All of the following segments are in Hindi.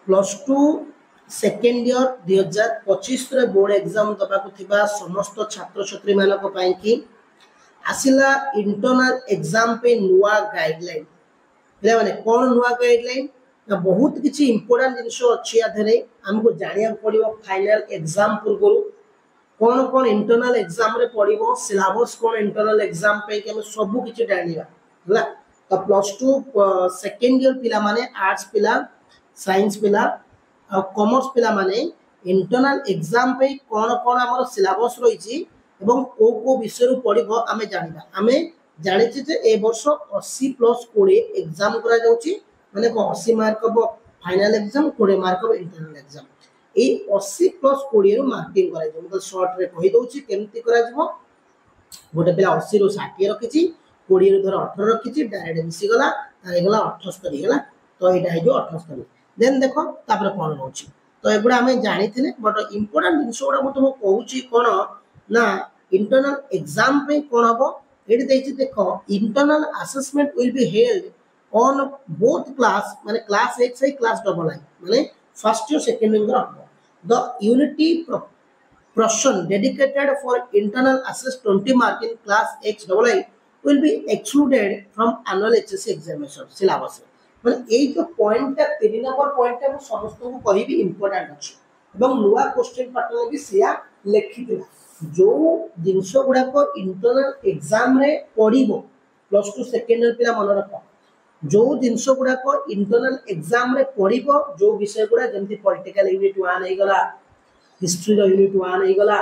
प्लस टू सेकेंड इयर 2025 रे बोर्ड एग्जाम दबाकु थिबा समस्त छात्र छात्री मानक पई कि आसिला इंटरनल एग्जाम पे नुआ गाइडलाइन पिला माने कोन नुआ गाइडलाइन ना बहुत किछि इंपोर्टेंट जिनिस अछि आधरे हमको जानिया पड़िबो फाइनल एग्जाम पूर्व कौन कौन इंटरनल एग्जाम रे पड़िबो सिलेबस कौन इंटरनल एग्जाम पे कि हम सब किछि जानिबा हला तो प्लस टू सेकेंड इयर पिला माने आर्ट्स पिला साइंस पिला और कॉमर्स पिला माने इंटरनल एग्जाम पे कौन कौन हमर सिलेबस रहिछि एवं को को विषय रु पड़िबो हमें जानिबा हमें जानिछि जे ए वर्ष 80 प्लस 20 एग्जाम करा जाउछि माने को 80 मार्क हो फाइनल एग्जाम 20 मार्क हो इंटरनल एग्जाम ए 80 प्लस 20 रु मार्किंग करा जाउ मतलब शॉर्ट रे कहि दउछि केमति करा जबो गोटे पिला 80 रु 60 रखिछि 20 रु धर 18 रखिछि डायरेक्ट मिसी गला तारे गला 78 गला तो एटा हे जो 78 देन देखो तापर कोन होछि तो एगुडा हमें जानिथिले बट इंपोर्टेंट जिनिस गुडा मु तुम कहूछि कोन ना इंटरनल एग्जाम पे कोन हबो एडी दैछि देखो internal assessment will be held on both class माने क्लास 1 से क्लास डबल आई माने फर्स्ट और सेकंड इन हबो the unity portion dedicated for internal assess 20 mark in class X double I will be excluded from annual HSC examination syllabus माने ए जो पॉइंट ता 3 नंबर पॉइंट हम समस्त को कहिबी इंपोर्टेंट अछि एवं नुवा क्वेश्चन पैटर्न भी सिया लेखितिला जो जिंस गुडा को इंटरनल एग्जाम रे पढिबो प्लस 2 सेकेंड ईयर पिला मन रखो जो जिंस गुडा को इंटरनल एग्जाम रे पढिबो जो विषय गुडा जेंति पॉलिटिकल यूनिट 1 हे गला हिस्ट्री रो यूनिट 1 हे गला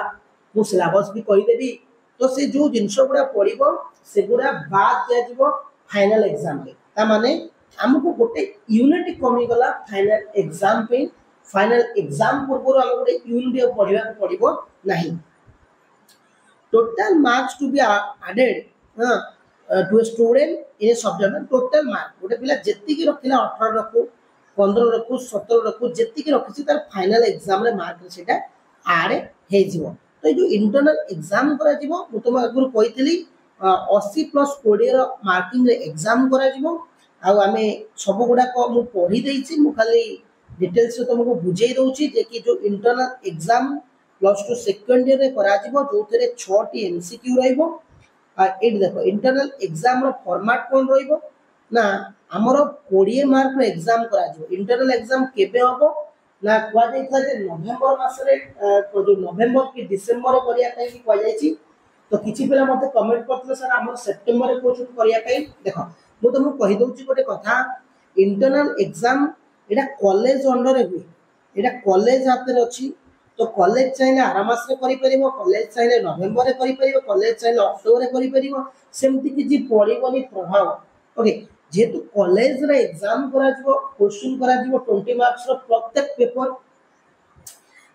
मु सिलेबस भी कहि देबी तो से जो जिंस गुडा पढिबो से गुडा बाद दिया जिवो फाइनल एग्जाम रे ता माने हमको गोटे यूनिट कमी गला फाइनल एग्जाम पे फाइनल एग्जाम पूर्व हम गोटे यूनिट पढिबा पड़िबो नाही total marks to be added to a student in a subject total mark गोटे पिला जेति की रखिला 18 रखु 15 रखु 17 रखु जेति की रखिछि तार फाइनल एग्जाम रे मार्क सेटा ऐड हे जिवो तो जो इंटरनल एग्जाम करा जिवो मु तुम आगुर कहितली 80 प्लस 20 रो मार्किंग रे एग्जाम करा जिवो आ आमे सब गुडा को मु पढी देछि मु खाली डिटेल्स से तुमको बुझाई दउछि जे कि जो internal exam plus 2 second year रे करा जिवो जो थरे 6 टी एमसीक्यू रहइबो आ एट देखो इंटरनल एग्जाम रो फॉर्मेट कोन रहइबो ना हमरो 20 मार्क रो एग्जाम करा जिवो इंटरनल एग्जाम केबे होबो ना क्वा जाइतला जे नवंबर मास रे जो नवंबर की डिसेंबर रे करिया काई कि क्वा जाइछि तो किछि पिला मते कमेंट करथले सर हमर सितंबर रे कोचुन करिया काई देखो मु तुमको कहि दउछि गोटे कथा इंटरनल एग्जाम एटा कॉलेज अंडर रे हुई एटा कॉलेज हाथ रे अछि तो कॉलेज चाइले आरा मास रे करि परिबो कॉलेज चाइले नवंबर रे करि परिबो कॉलेज चाइले अक्टोबर रे करि परिबो सेमति कि जी पडिबोनी प्रभाव ओके जेतु कॉलेज रे एग्जाम करा जिवो क्वेश्चन करा जिवो 20 मार्क्स रो प्रत्येक पेपर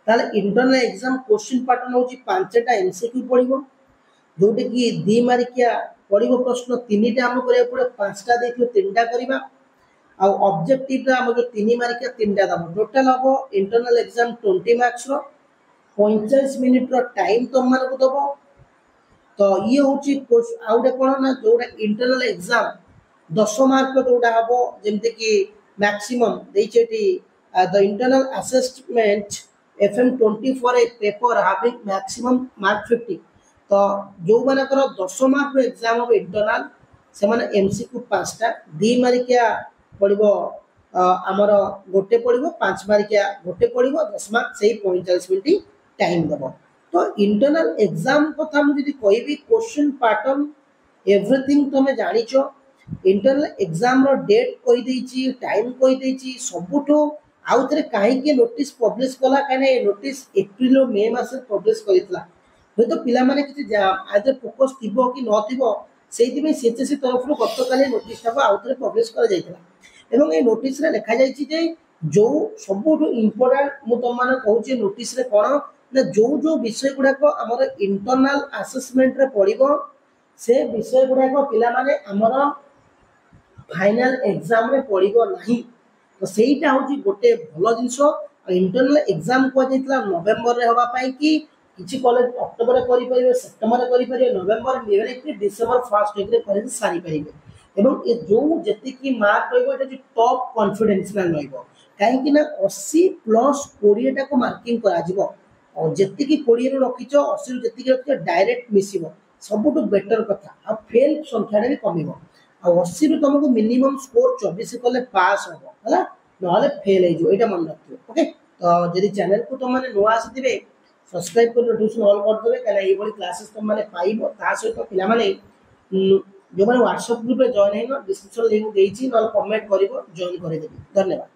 ताले इंटरनल एग्जाम क्वेश्चन पैटर्न होची 5टा एमसीक्यू पडिबो जोटे कि 2 मार्किया पडिबो प्रश्न 3टा हम करिया पड़े 5टा देखियो 3टा करिबा आ ऑब्जेक्टिव रा हम जो 3 मार्किया 3टा दबो टोटल हबो इंटरनल एग्जाम 20 मार्क्स रो 45 मिनिट रो टाइम तुम मन को दबो तो ये होची आउडे कोन ना जोटा इंटरनल एग्जाम 10 मार्क जोटा हबो जेमते कि मैक्सिमम देचेटी the internal assessment FM20 for a paper having maximum mark 50 तो जो माने करो 10 मार्क रो एग्जाम हो इंटरनल से माने एमसीक्यू 5टा 2 मार्किया पड़िबो हमर गोटे पड़िबो 5 मार्किया गोटे पड़िबो 10 मार्क सेही 45 मिनिट टाइम दबो तो इंटरनल एग्जाम कथा मु जदी कहबी क्वेश्चन पैटर्न एवरीथिंग तुमे जानिचो इंटरनल एग्जाम रो डेट कहि देछि टाइम कहि देछि सबुठो आउतरे काहे के नोटिस पब्लिश कला काने नोटिस अप्रैल और मई मास पब्लिश करितला हो तो पिला माने किछि आज फोकस थिबो कि न थिबो सेहि में सीएचएससी तरफ रो गतकाली नोटिस टाको आउतरे पब्लिश करा जाइतला एवं ए नोटिस रे लिखा जाइछि जे जो सबुठो इंपोर्टेंट मु तुम माने कहूछि नोटिस रे कोन ना जो जो विषय गुडा को हमर इंटरनल असेसमेंट रे पडिबो से विषय गुडा को पिला माने हमर फाइनल एग्जाम रे पडिबो नाही तो सेहीटा होची गोटे भलो जिंसो इंटरनल एग्जाम को जेतला नवंबर रे होबा पई कि किछि कॉलेज अक्टोबर रे करि परिबे सितंबर रे करि परिबे नवंबर में कि डिसेंबर फर्स्ट वीक रे करि सारी परिबे एवं ए जो जति की मार्क रहइबो एटा जे टॉप कॉन्फिडेंशियल रहइबो कहीं 80 प्लस 20 टा को मार्किंग करा और जेतिकी 20 रु रखिछ 80 रु जेतिकी रखिछ डायरेक्ट मिसिबो सबुटु बेटर कथा आ फेल संख्या रे कमिबो आ 80 रु तुमको मिनिमम स्कोर 24 कले पास होबो हला नहले फेल हे जो एटा मन रखियो ओके तो जदि चैनल को तुम माने नुआ आसीथिबे सब्सक्राइब कर नोटिफिकेशन ऑल कर देबे कला एई बडी क्लासेस तुम माने पाइबो ता सहित पिला माने जो माने व्हाट्सएप ग्रुप रे जॉइन हेनो डिस्क्रिप्शन लिंक देइछि नल कमेंट करिवो जॉइन करे देबी धन्यवाद।